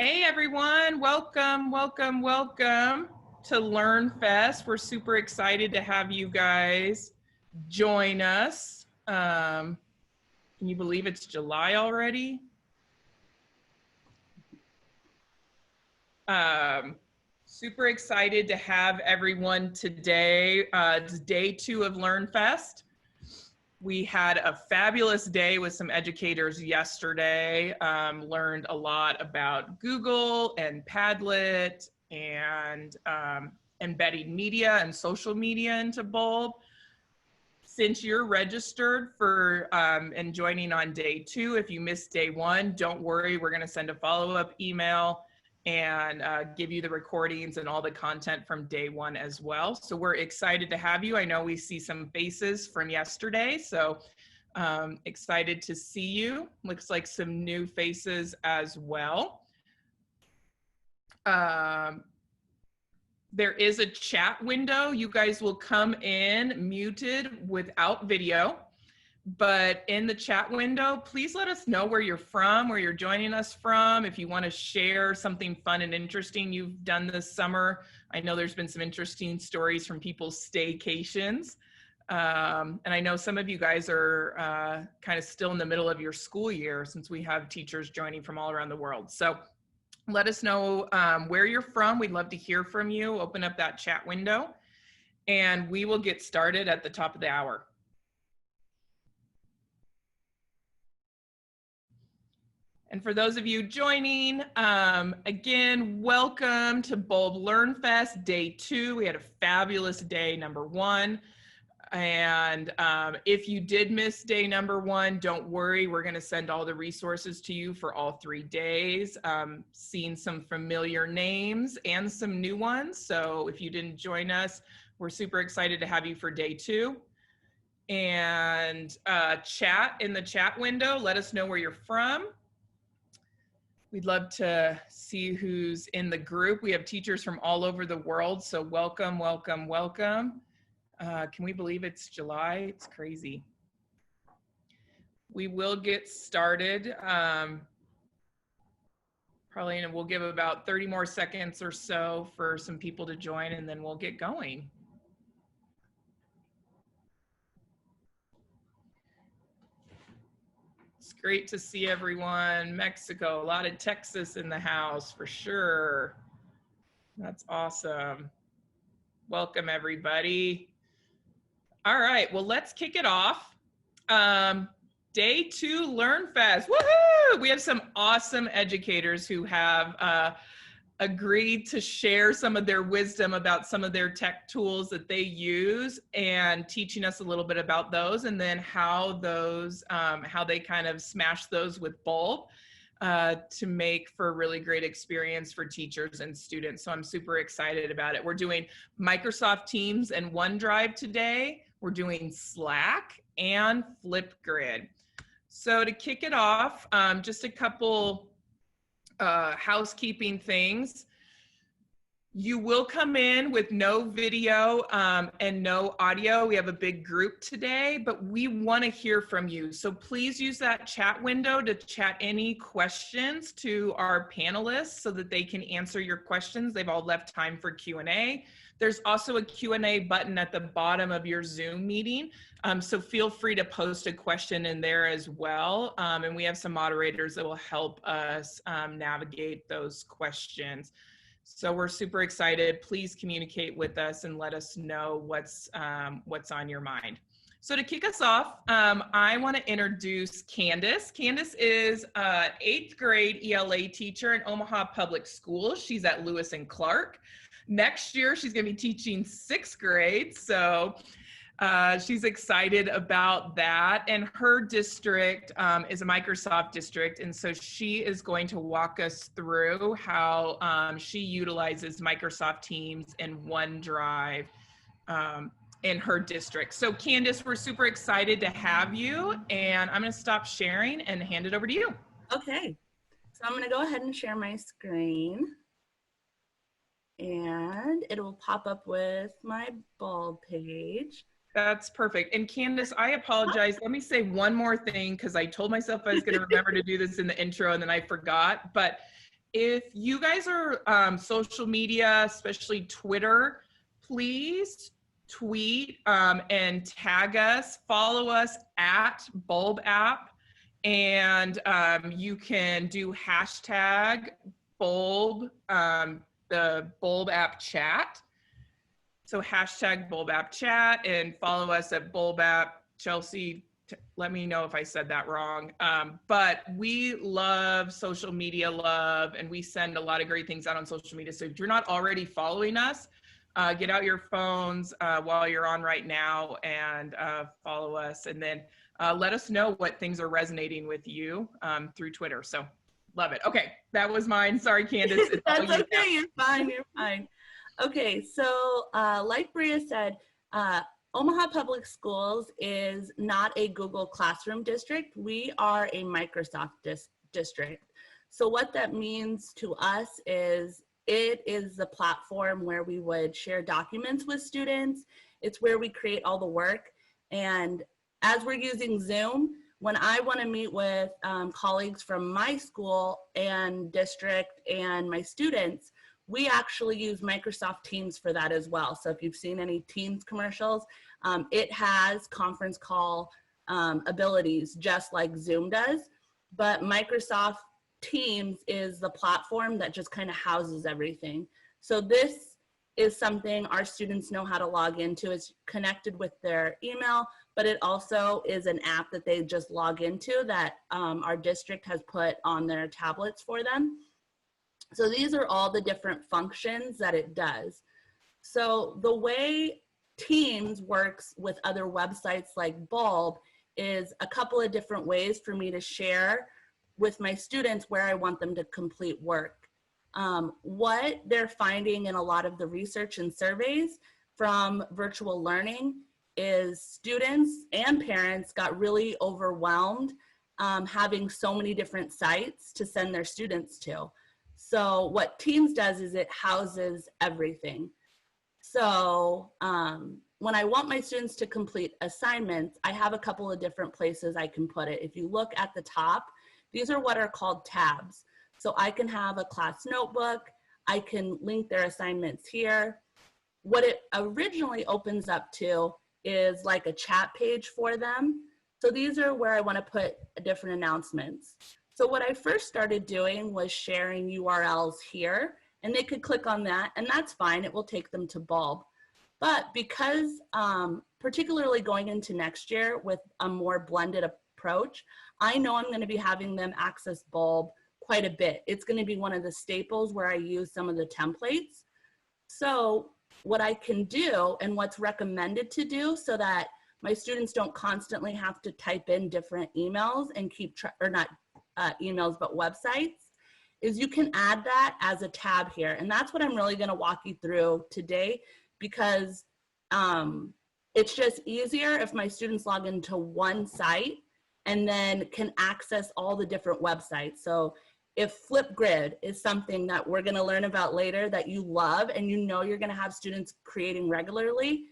Hey everyone, welcome to LearnFest. We're super excited to have you guys join us. Can you believe it's July already? Super excited to have everyone today. It's day 2 of LearnFest. We had a fabulous day with some educators yesterday, learned a lot about Google and Padlet and embedding media and social media into Bulb. Since you're registered for and joining on day 2, if you missed day 1, don't worry, we're gonna send a follow-up email and give you the recordings and all the content from day 1 as well. So we're excited to have you. I know we see some faces from yesterday, so excited to see you. Looks like some new faces as well. There is a chat window. You guys will come in muted without video. But in the chat window, please let us know where you're from, where you're joining us from. If you want to share something fun and interesting you've done this summer. I know there's been some interesting stories from people's staycations. And I know some of you guys are kind of still in the middle of your school year since we have teachers joining from all around the world. So let us know where you're from. We'd love to hear from you. Open up that chat window and we will get started at the top of the hour. And for those of you joining, again, welcome to Bulb LearnFest Day 2. We had a fabulous day, number 1. And if you did miss day number 1, don't worry. We're going to send all the resources to you for all 3 days. Seeing some familiar names and some new ones. So if you didn't join us, we're super excited to have you for day 2. And chat in the chat window. Let us know where you're from. We'd love to see who's in the group. We have teachers from all over the world, so welcome, welcome, welcome. Can we believe it's July? It's crazy. We will get started. Probably, and we'll give about 30 more seconds or so for some people to join, and then we'll get going. It's great to see everyone. Mexico, a lot of Texas in the house for sure. That's awesome. Welcome everybody. All right, well, let's kick it off. Day 2 LearnFest, woohoo! We have some awesome educators who have agreed to share some of their wisdom about some of their tech tools that they use and teaching us a little bit about those and then how those, how they kind of smash those with Bulb to make for a really great experience for teachers and students. So I'm super excited about it. We're doing Microsoft Teams and OneDrive today. We're doing Slack and Flipgrid. So to kick it off, just a couple housekeeping things. You will come in with no video and no audio. We have a big group today, but we want to hear from you. So please use that chat window to chat any questions to our panelists so that they can answer your questions. They've all left time for Q&A. There's also a Q&A button at the bottom of your Zoom meeting. So feel free to post a question in there as well. And we have some moderators that will help us navigate those questions. So we're super excited. Please communicate with us and let us know what's on your mind. So to kick us off, I want to introduce Candice. Candice is an 8th grade ELA teacher in Omaha Public Schools. She's at Lewis and Clark. Next year, she's going to be teaching 6th grade. So she's excited about that. And her district is a Microsoft district. And so she is going to walk us through how she utilizes Microsoft Teams and OneDrive in her district. So Candice, we're super excited to have you. And I'm going to stop sharing and hand it over to you. Okay. So I'm going to go ahead and share my screen. And it will pop up with my Bulb page. That's perfect. And Candice, I apologize. Let me say one more thing because I told myself I was going to remember to do this in the intro and then I forgot. But If you guys are social media, especially Twitter, please tweet and tag us, follow us at Bulb App, and you can do hashtag Bulb, the Bulb App chat. So hashtag Bulb App chat and follow us at Bulb App. Chelsea, let me know if I said that wrong. But we love social media love, and we send a lot of great things out on social media. So if you're not already following us, get out your phones while you're on right now and follow us. And then let us know what things are resonating with you through Twitter. So love it. Okay, that was mine. Sorry, Candice. That's okay. You're fine. You're fine. Okay, so like Bria said, Omaha Public Schools is not a Google Classroom district. We are a Microsoft district. So what that means to us is it is the platform where we would share documents with students. It's where we create all the work. And as we're using Zoom, when I want to meet with colleagues from my school and district and my students, we actually use Microsoft Teams for that as well. So if you've seen any Teams commercials, it has conference call abilities just like Zoom does, but Microsoft Teams is the platform that just kind of houses everything. So this is something our students know how to log into. It's connected with their email, but it also is an app that they just log into that our district has put on their tablets for them. So these are all the different functions that it does. So the way Teams works with other websites like Bulb is a couple of different ways for me to share with my students where I want them to complete work. What they're finding in a lot of the research and surveys from virtual learning is students and parents got really overwhelmed having so many different sites to send their students to. So what Teams does is it houses everything. So when I want my students to complete assignments, I have a couple of different places I can put it. If you look at the top, these are what are called tabs. So I can have a class notebook, I can link their assignments here. What it originally opens up to is like a chat page for them. So these are where I want to put different announcements. So what I first started doing was sharing URLs here, and they could click on that, and that's fine. It will take them to Bulb. But because, particularly going into next year with a more blended approach, I know I'm going to be having them access Bulb quite a bit. It's going to be one of the staples where I use some of the templates. So what I can do and what's recommended to do so that my students don't constantly have to type in different emails and keep, or not emails, but websites, is you can add that as a tab here. And that's what I'm really going to walk you through today, because it's just easier if my students log into one site and then can access all the different websites. So if Flipgrid is something that we're going to learn about later that you love and you know you're going to have students creating regularly,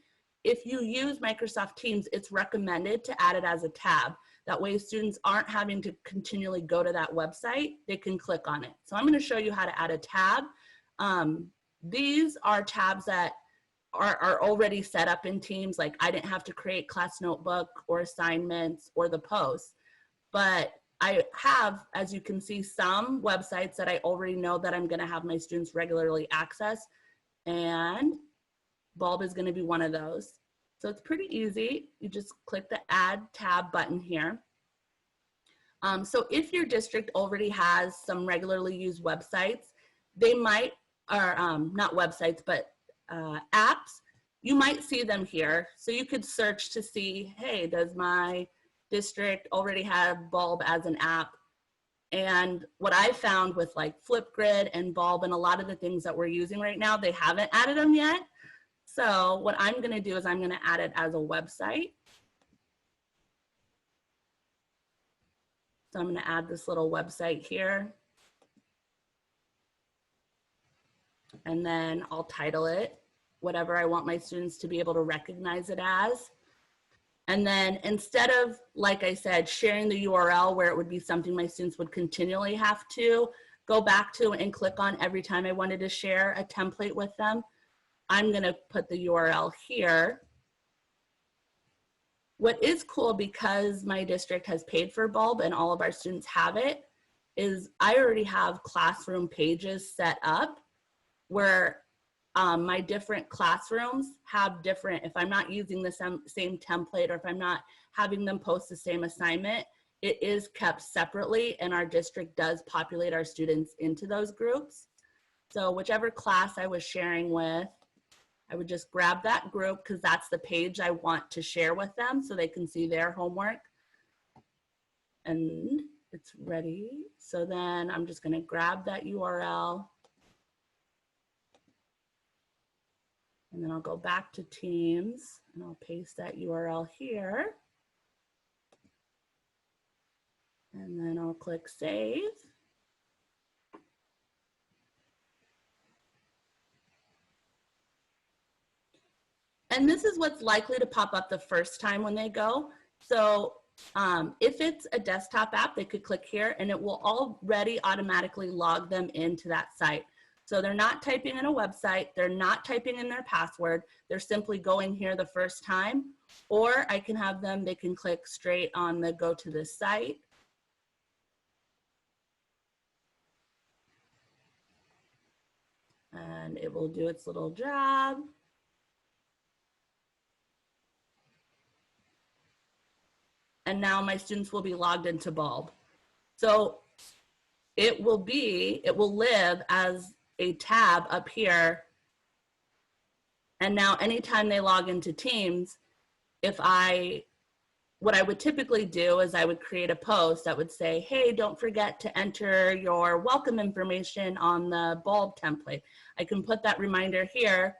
if you use Microsoft Teams, it's recommended to add it as a tab. That way students aren't having to continually go to that website, they can click on it. So I'm going to show you how to add a tab. These are tabs that are already set up in Teams. Like I didn't have to create class notebook or assignments or the posts, but I have, as you can see, some websites that I already know that I'm going to have my students regularly access, and Bulb is going to be one of those. So it's pretty easy. You just click the Add Tab button here. So if your district already has some regularly used websites, they might, or not websites, but apps, you might see them here. So you could search to see, hey, does my district already have Bulb as an app? And what I found with like Flipgrid and Bulb and a lot of the things that we're using right now, they haven't added them yet. So what I'm going to do is I'm going to add it as a website. So I'm going to add this little website here. And then I'll title it whatever I want my students to be able to recognize it as. And then instead of, like I said, sharing the URL where it would be something my students would continually have to go back to and click on every time I wanted to share a template with them. I'm gonna put the URL here. What is cool, because my district has paid for Bulb and all of our students have it, is I already have classroom pages set up where my different classrooms have different, if I'm not using the same template, or if I'm not having them post the same assignment, it is kept separately, and our district does populate our students into those groups. So whichever class I was sharing with, I would just grab that group, because that's the page I want to share with them so they can see their homework. And it's ready. So then I'm just gonna grab that URL, and then I'll go back to Teams and I'll paste that URL here. And then I'll click Save. And this is what's likely to pop up the first time when they go. So if it's a desktop app, they could click here and it will already automatically log them into that site. So they're not typing in a website, they're not typing in their password, they're simply going here the first time. Or I can have them, they can click straight on the go to this site. And it will do its little job. And now my students will be logged into Bulb. So it will live as a tab up here. And now anytime they log into Teams, what I would typically do is I would create a post that would say, hey, don't forget to enter your welcome information on the Bulb template. I can put that reminder here.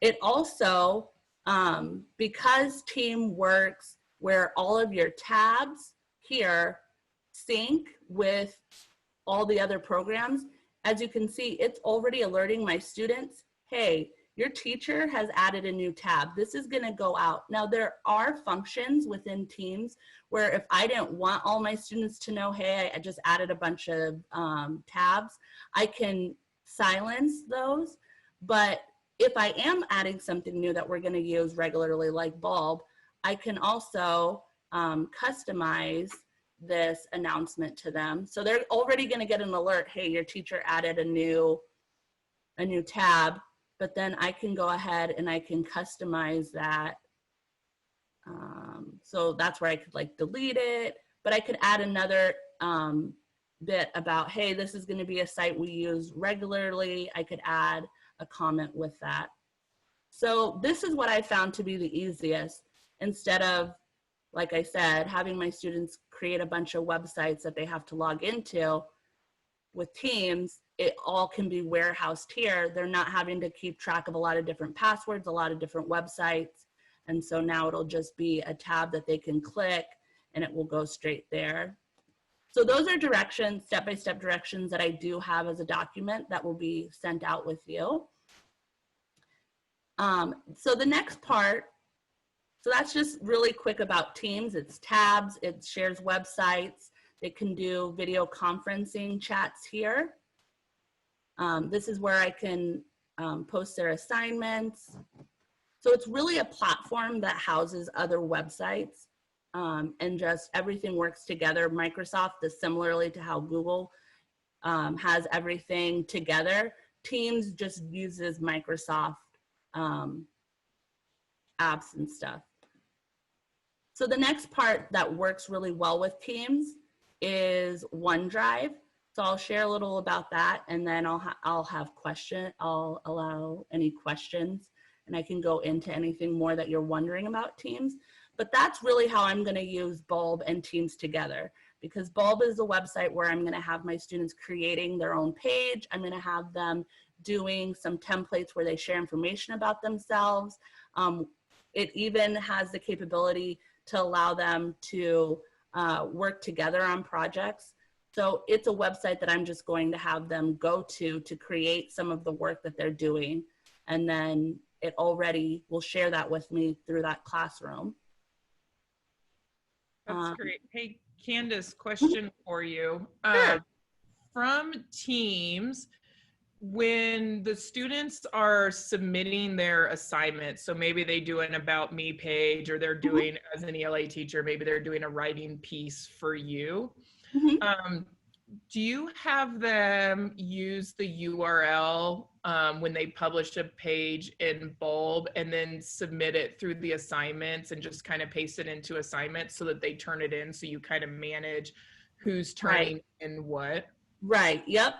It also, because Team works where all of your tabs here sync with all the other programs, as you can see, it's already alerting my students, hey, your teacher has added a new tab. This is gonna go out. Now there are functions within Teams where if I didn't want all my students to know, hey, I just added a bunch of tabs, I can silence those. But if I am adding something new that we're gonna use regularly like Bulb, I can also customize this announcement to them. So they're already gonna get an alert, hey, your teacher added a new tab, but then I can go ahead and I can customize that. So that's where I could like delete it, but I could add another bit about, hey, this is gonna be a site we use regularly. I could add a comment with that. So this is what I found to be the easiest, instead of, like I said, having my students create a bunch of websites that they have to log into. With Teams, it all can be warehoused here. They're not having to keep track of a lot of different passwords, a lot of different websites. And so now it'll just be a tab that they can click and it will go straight there. So those are directions, step-by-step directions that I do have as a document that will be sent out with you. So the next part, so that's just really quick about Teams. It's tabs, it shares websites. They can do video conferencing chats here. This is where I can post their assignments. So it's really a platform that houses other websites and just everything works together. Microsoft is similarly to how Google has everything together. Teams just uses Microsoft apps and stuff. So the next part that works really well with Teams is OneDrive. So I'll share a little about that, and then I'll allow any questions, and I can go into anything more that you're wondering about Teams. But that's really how I'm gonna use Bulb and Teams together, because Bulb is a website where I'm gonna have my students creating their own page. I'm gonna have them doing some templates where they share information about themselves. It even has the capability to allow them to work together on projects. So it's a website that I'm just going to have them go to create some of the work that they're doing. And then it already will share that with me through that classroom. That's great. Hey, Candice, question for you. Sure. from Teams, when the students are submitting their assignments, so maybe they do an About Me page, or they're doing, as an ELA teacher, maybe they're doing a writing piece for you. Do you have them use the URL when they publish a page in Bulb, and then submit it through the assignments and just kind of paste it into assignments so that they turn it in, so you kind of manage who's turning in what? Right. Yep.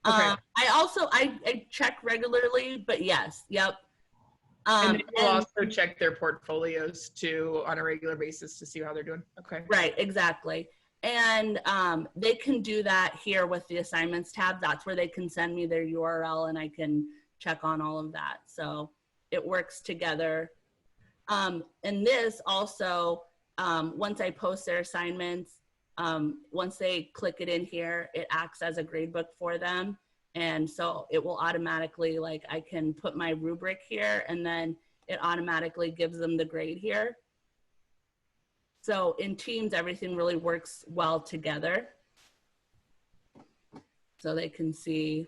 Okay. I check regularly, but yes. Yep. And then you'll also check their portfolios too on a regular basis to see how they're doing. Okay. Right. Exactly. And they can do that here with the assignments tab. That's where they can send me their URL and I can check on all of that. So it works together. And this also, once I post their assignments, once they click it in here, it acts as a grade book for them. And so it will automatically, like, I can put my rubric here and then it automatically gives them the grade here. So in Teams, everything really works well together. So they can see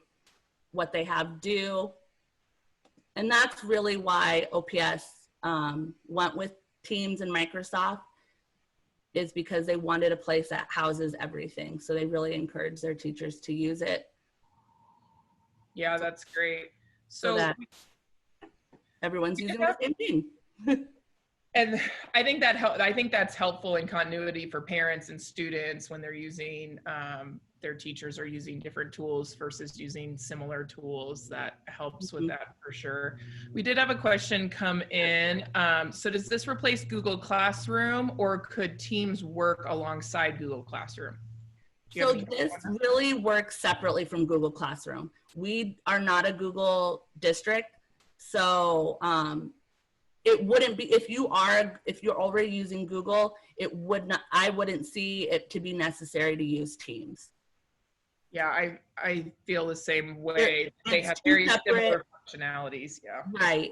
what they have due. And that's really why OPS went with Teams and Microsoft, is because they wanted a place that houses everything. So they really encourage their teachers to use it. Yeah, that's great. So that everyone's using the same thing. And I think that's helpful in continuity for parents and students when they're using, their teachers are using different tools versus using similar tools. That helps with that for sure. We did have a question come in. So does this replace Google Classroom, or could Teams work alongside Google Classroom? So this really works separately from Google Classroom. We are not a Google district. So it wouldn't be, if you're already using Google, I wouldn't see it to be necessary to use Teams. Yeah, I feel the same way. They have very similar functionalities. Yeah. Right.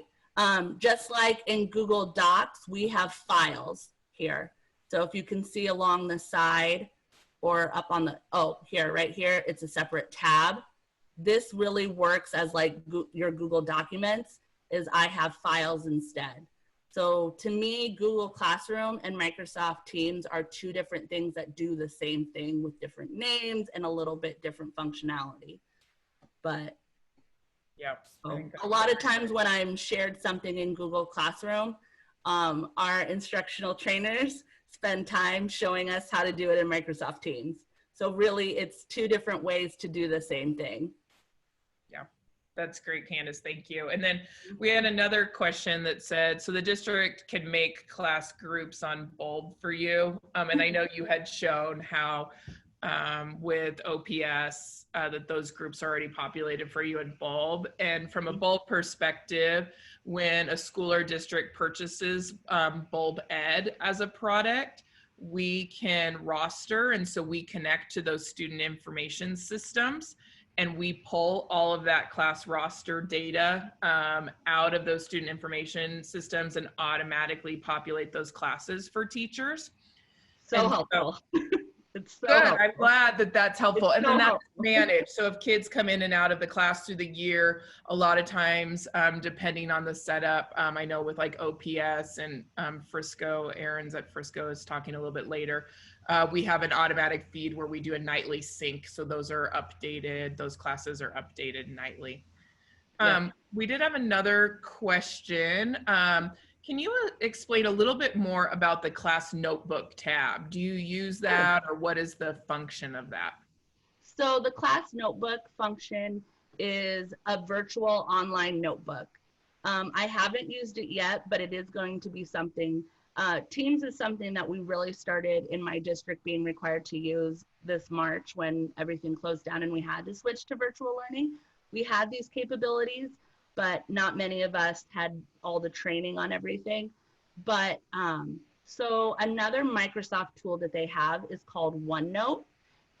Just like in Google Docs, we have files here. So if you can see along the side or up on the, right here, it's a separate tab. This really works as like your Google Documents, is I have files instead. So to me, Google Classroom and Microsoft Teams are two different things that do the same thing with different names and a little bit different functionality. But yeah, a lot of times when I'm shared something in Google Classroom, our instructional trainers spend time showing us how to do it in Microsoft Teams. So really, it's two different ways to do the same thing. Yeah, that's great, Candice. Thank you. And then we had another question that said, so the district can make class groups on Bulb for you. And I know you had shown how with OPS that those groups are already populated for you in Bulb. And from a Bulb perspective, when a school or district purchases Bulb Ed as a product, we can roster, and so we connect to those student information systems, and we pull all of that class roster data out of those student information systems and automatically populate those classes for teachers. So helpful. It's so good. Helpful. I'm glad that that's helpful. And then that's managed. So if kids come in and out of the class through the year, a lot of times, depending on the setup, I know with like OPS and Frisco, Aaron's at Frisco is talking a little bit later, we have an automatic feed where we do a nightly sync. So those are updated, those classes are updated nightly. We did have another question. Can you explain a little bit more about the class notebook tab? Do you use that, or what is the function of that? So the class notebook function is a virtual online notebook. I haven't used it yet, but it is going to be something. Teams is something that we really started in my district being required to use this March when everything closed down and we had to switch to virtual learning. We had these capabilities, but not many of us had all the training on everything. But so another Microsoft tool that they have is called OneNote,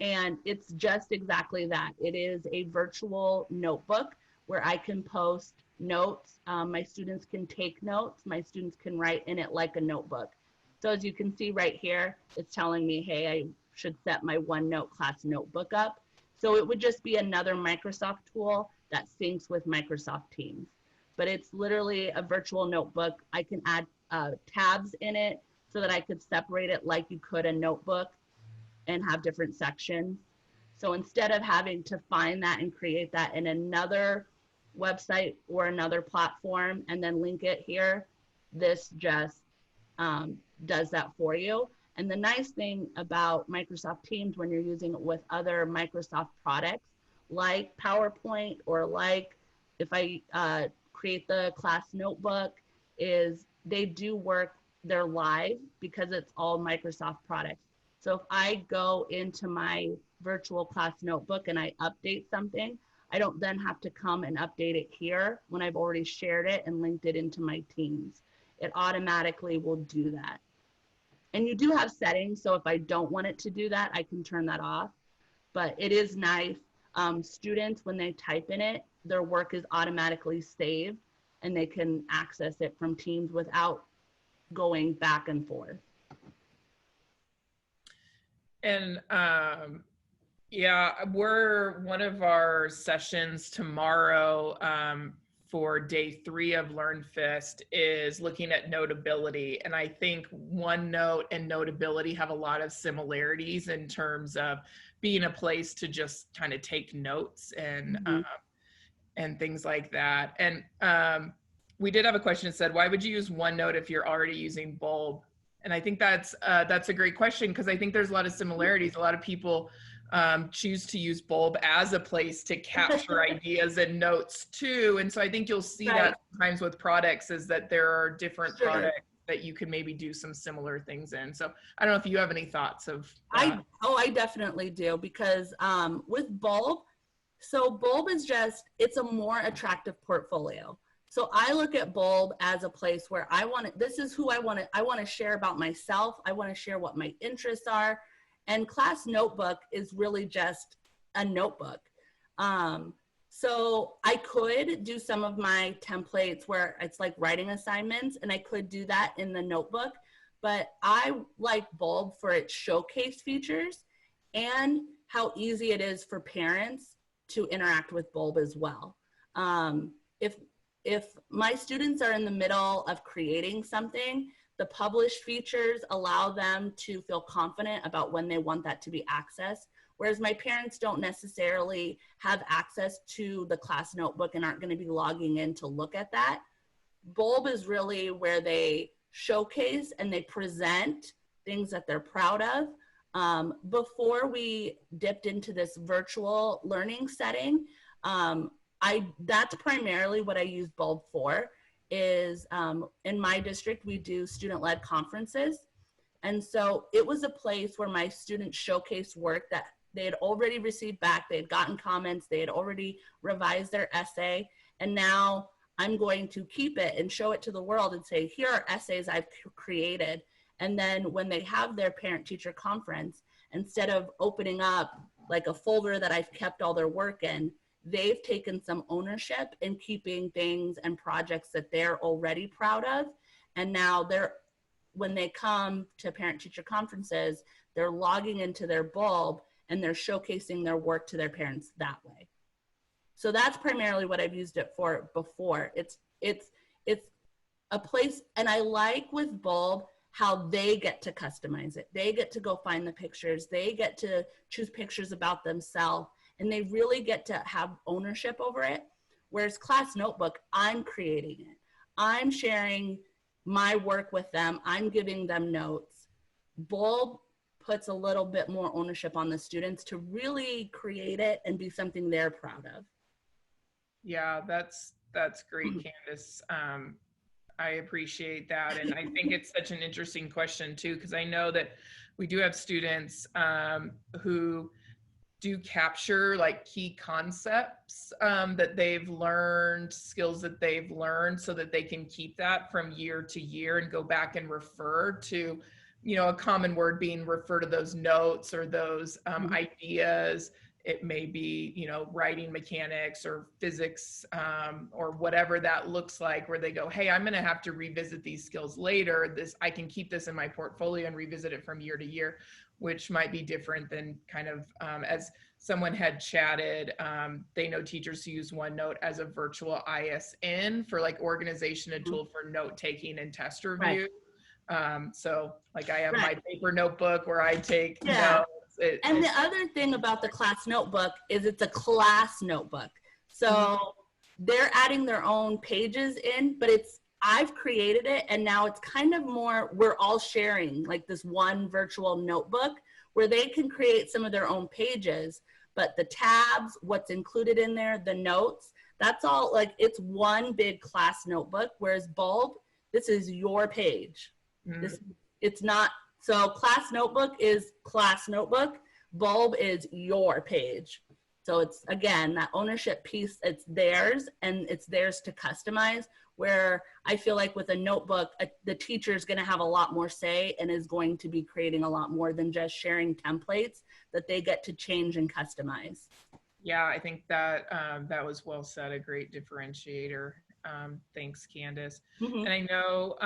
and it's just exactly that. It is a virtual notebook where I can post notes. My students can take notes. My students can write in it like a notebook. So as you can see right here, it's telling me, hey, I should set my OneNote class notebook up. So it would just be another Microsoft tool that syncs with Microsoft Teams. But it's literally a virtual notebook. I can add tabs in it so that I could separate it like you could a notebook and have different sections. So instead of having to find that and create that in another website or another platform and then link it here, this just does that for you. And the nice thing about Microsoft Teams when you're using it with other Microsoft products like PowerPoint, or like if I create the class notebook, is they do work, they're live because it's all Microsoft products. So if I go into my virtual class notebook and I update something, I don't then have to come and update it here when I've already shared it and linked it into my Teams. It automatically will do that. And you do have settings, so if I don't want it to do that, I can turn that off. But it is nice. Students, when they type in it, their work is automatically saved and they can access it from Teams without going back and forth. And yeah, one of our sessions tomorrow for day 3 of LearnFest is looking at Notability. And I think OneNote and Notability have a lot of similarities in terms of being a place to just kind of take notes and things like that. And we did have a question that said, why would you use OneNote if you're already using Bulb? And I think that's a great question, because I think there's a lot of similarities. A lot of people choose to use Bulb as a place to capture ideas and notes too. And so I think you'll see that sometimes with products, is that there are different products that you could maybe do some similar things in. So I don't know if you have any thoughts of that. I definitely do, because with Bulb, so Bulb is just, it's a more attractive portfolio. So I look at Bulb as a place where this is who I want to share about myself. I want to share what my interests are. And Class Notebook is really just a notebook. So I could do some of my templates where it's like writing assignments, and I could do that in the notebook, but I like Bulb for its showcase features and how easy it is for parents to interact with Bulb as well. If my students are in the middle of creating something, the published features allow them to feel confident about when they want that to be accessed, whereas my parents don't necessarily have access to the class notebook and aren't going to be logging in to look at that. Bulb is really where they showcase and they present things that they're proud of. Before we dipped into this virtual learning setting, that's primarily what I use Bulb for. Is in my district, we do student-led conferences. And so it was a place where my students showcased work that they had already received back. They had gotten comments. They had already revised their essay. And now I'm going to keep it and show it to the world and say, here are essays I've created. And then when they have their parent-teacher conference, instead of opening up like a folder that I've kept all their work in, they've taken some ownership in keeping things and projects that they're already proud of. And now when they come to parent-teacher conferences, they're logging into their Bulb and they're showcasing their work to their parents that way. So that's primarily what I've used it for before. It's a place, and I like with Bulb how they get to customize it. They get to go find the pictures. They get to choose pictures about themselves, and they really get to have ownership over it. Whereas Class Notebook, I'm creating it. I'm sharing my work with them. I'm giving them notes. Bulb puts a little bit more ownership on the students to really create it and be something they're proud of. Yeah, that's great, Candice. I appreciate that. And I think it's such an interesting question too, because I know that we do have students who do capture like key concepts that they've learned, skills that they've learned, so that they can keep that from year to year and go back and refer to, you know, a common word being refer to those notes or those ideas it may be, you know, writing mechanics or physics, or whatever that looks like, where they go, hey, I'm going to have to revisit these skills later. I can keep this in my portfolio and revisit it from year to year, which might be different than kind of, as someone had chatted, they know teachers who use OneNote as a virtual ISN for like organization and tool for note taking and test review. So like I have my paper notebook where I take notes. And the other thing about the class notebook is it's a class notebook. So they're adding their own pages in, but I've created it, and now it's kind of more, we're all sharing like this one virtual notebook where they can create some of their own pages, but the tabs, what's included in there, the notes, that's all like, it's one big class notebook, whereas Bulb, this is your page. It's not. So class notebook is class notebook, Bulb is your page. So it's, again, that ownership piece, it's theirs, and it's theirs to customize, where I feel like with a notebook, the teacher is going to have a lot more say and is going to be creating a lot more than just sharing templates that they get to change and customize. Yeah, I think that that was well said, a great differentiator. Thanks, Candice. And I know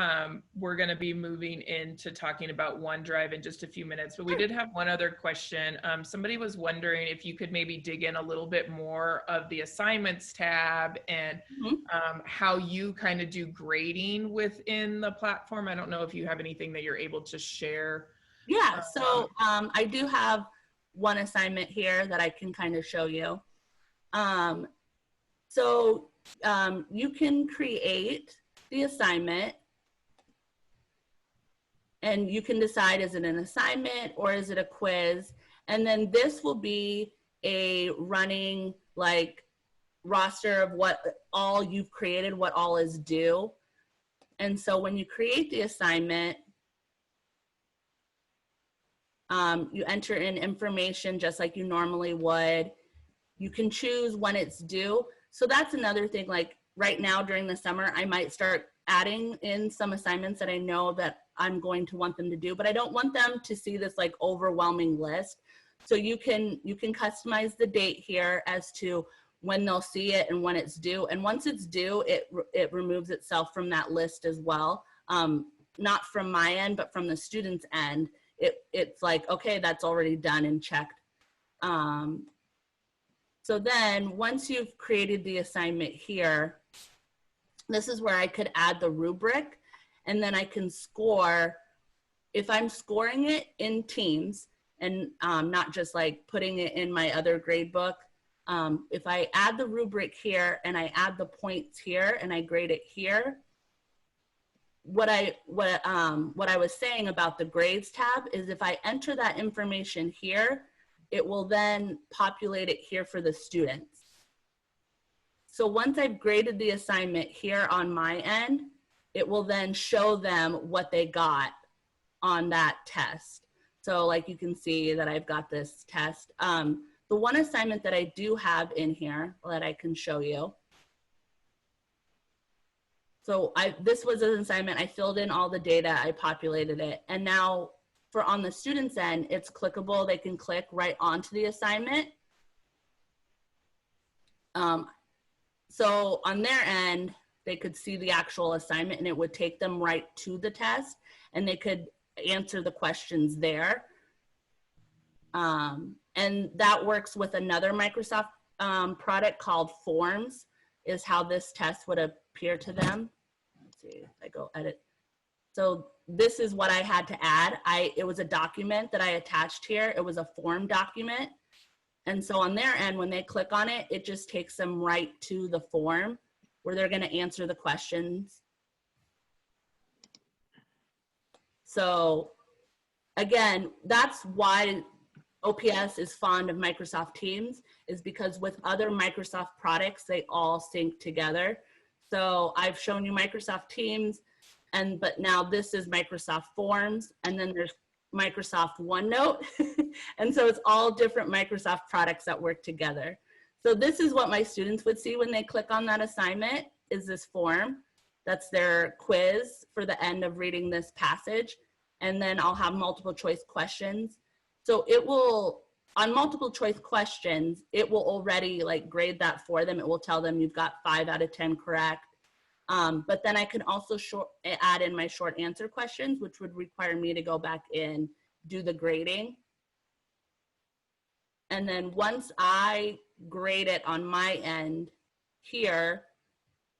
we're going to be moving into talking about OneDrive in just a few minutes, but we did have one other question. Somebody was wondering if you could maybe dig in a little bit more of the assignments tab and how you kind of do grading within the platform. I don't know if you have anything that you're able to share. Yeah, so I do have one assignment here that I can kind of show you. You can create the assignment, and you can decide, is it an assignment or is it a quiz? And then this will be a running like roster of what all you've created, what all is due. And so when you create the assignment, you enter in information just like you normally would. You can choose when it's due. So that's another thing, like right now during the summer, I might start adding in some assignments that I know that I'm going to want them to do, but I don't want them to see this like overwhelming list. So you can customize the date here as to when they'll see it and when it's due. And once it's due, it removes itself from that list as well. Not from my end, but from the student's end. It's like, okay, that's already done and checked. So then once you've created the assignment here, this is where I could add the rubric, and then I can score, if I'm scoring it in teams and not just like putting it in my other grade book. If I add the rubric here and I add the points here and I grade it here, what I was saying about the grades tab is if I enter that information here, it will then populate it here for the students. So once I've graded the assignment here on my end, it will then show them what they got on that test. So like you can see that I've got this test. The one assignment that I do have in here that I can show you. So this was an assignment, I filled in all the data, I populated it, and now for on the student's end, it's clickable. They can click right onto the assignment. So on their end, they could see the actual assignment and it would take them right to the test and they could answer the questions there. And that works with another Microsoft product called Forms, is how this test would appear to them. Let's see if I go edit. So this is what I had to add. It was a document that I attached here. It was a form document. And so on their end, when they click on it, it just takes them right to the form where they're going to answer the questions. So again, that's why OPS is fond of Microsoft Teams, is because with other Microsoft products, they all sync together. So I've shown you Microsoft Teams, but now this is Microsoft Forms, and then there's Microsoft OneNote. And so it's all different Microsoft products that work together. So this is what my students would see when they click on that assignment, is this form. That's their quiz for the end of reading this passage. And then I'll have multiple choice questions. So it will on multiple choice questions, it will already like grade that for them. It will tell them you've got 5 out of 10 correct. But then I can also add in my short answer questions, which would require me to go back in, do the grading. And then once I grade it on my end here,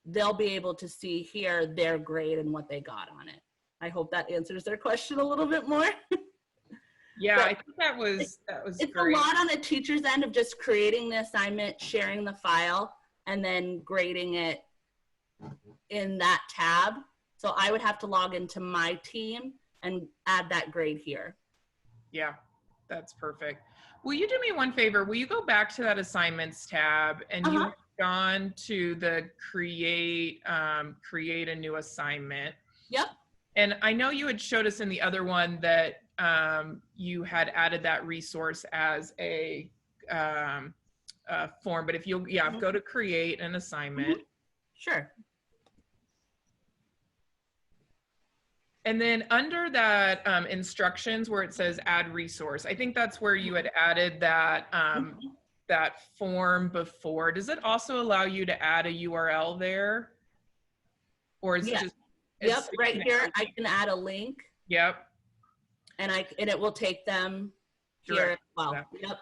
they'll be able to see here their grade and what they got on it. I hope that answers their question a little bit more. Yeah, But I think that was it's great. a lot on a teacher's end of just creating the assignment, sharing the file, and then grading it in that tab. So I would have to log into my team and add that grade here. Yeah, that's perfect. Will you do me one favor? Will you go back to that assignments tab and you have gone to the create a new assignment? Yep. And I know you had showed us in the other one that you had added that resource as a form, but if you'll, go to create an assignment. Sure. And then under that instructions where it says add resource, I think that's where you had added that that form before. Does it also allow you to add a URL there? Or is it just? Yep, right here I can add a link. Yep. And it will take them here as well. Yep.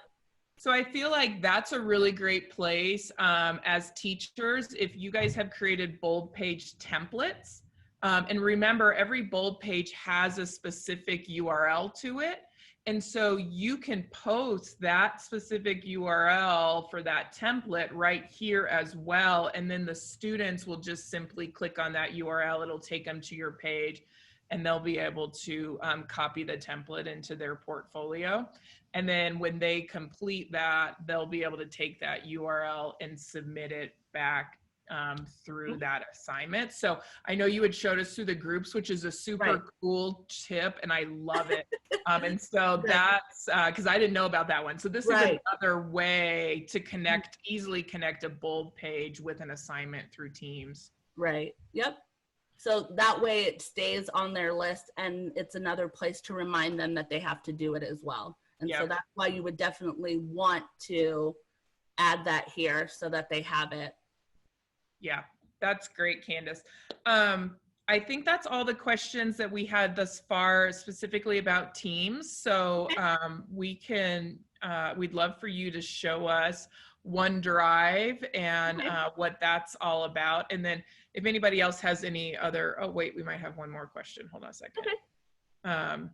So I feel like that's a really great place as teachers, if you guys have created bold page templates. And remember, every bold page has a specific URL to it. And so you can post that specific URL for that template right here as well. And then the students will just simply click on that URL. It'll take them to your page and they'll be able to copy the template into their portfolio. And then when they complete that, they'll be able to take that URL and submit it back through that assignment. So I know you had showed us through the groups, which is a super cool tip and I love it. And so that's because I didn't know about that one. So this is another way to easily connect a bold page with an assignment through Teams. Right. Yep. So that way it stays on their list and it's another place to remind them that they have to do it as well. And so that's why you would definitely want to add that here so that they have it. Yeah, that's great, Candice. I think that's all the questions that we had thus far, specifically about Teams. So we'd love for you to show us OneDrive and what that's all about. And then if anybody else has any other, oh wait, we might have one more question. Hold on a second.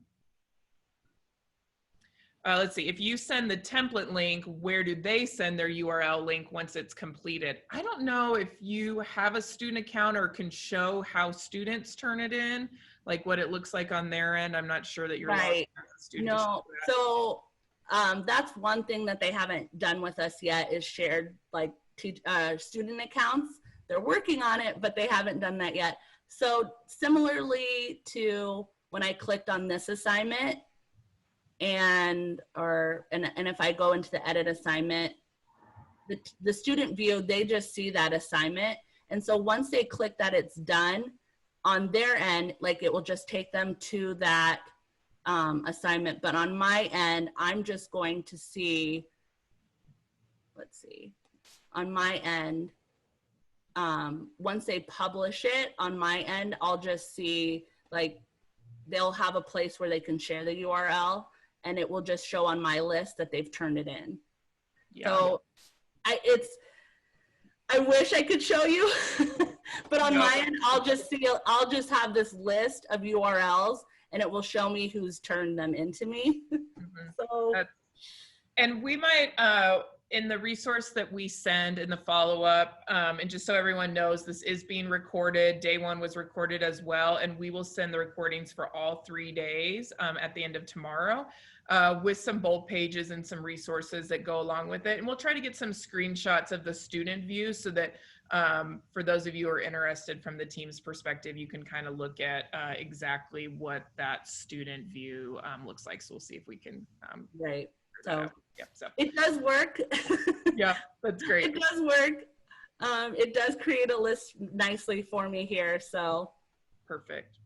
Let's see, if you send the template link, where do they send their URL link once it's completed? I don't know if you have a student account or can show how students turn it in, like what it looks like on their end. I'm not sure that you're right. No, so that's one thing that they haven't done with us yet is shared like student accounts. They're working on it, but they haven't done that yet. So similarly to when I clicked on this assignment, and if I go into the edit assignment, the student view, they just see that assignment. And so once they click that it's done on their end, like it will just take them to that assignment. But on my end, I'm just going to see, let's see, on my end, once they publish it on my end, I'll just see like they'll have a place where they can share the URL. And it will just show on my list that they've turned it in. Yeah. So I wish I could show you, but on my end, I'll just have this list of URLs and it will show me who's turned them into me. So, and we might, in the resource that we send in the follow-up, and just so everyone knows, this is being recorded. Day one was recorded as well, and we will send the recordings for all 3 days at the end of tomorrow with some bold pages and some resources that go along with it. And we'll try to get some screenshots of the student view so that for those of you who are interested from the team's perspective, you can kind of look at exactly what that student view looks like. So we'll see if we can right. So, so it does work. Yeah, that's great. It does work. It does create a list nicely for me here. So perfect.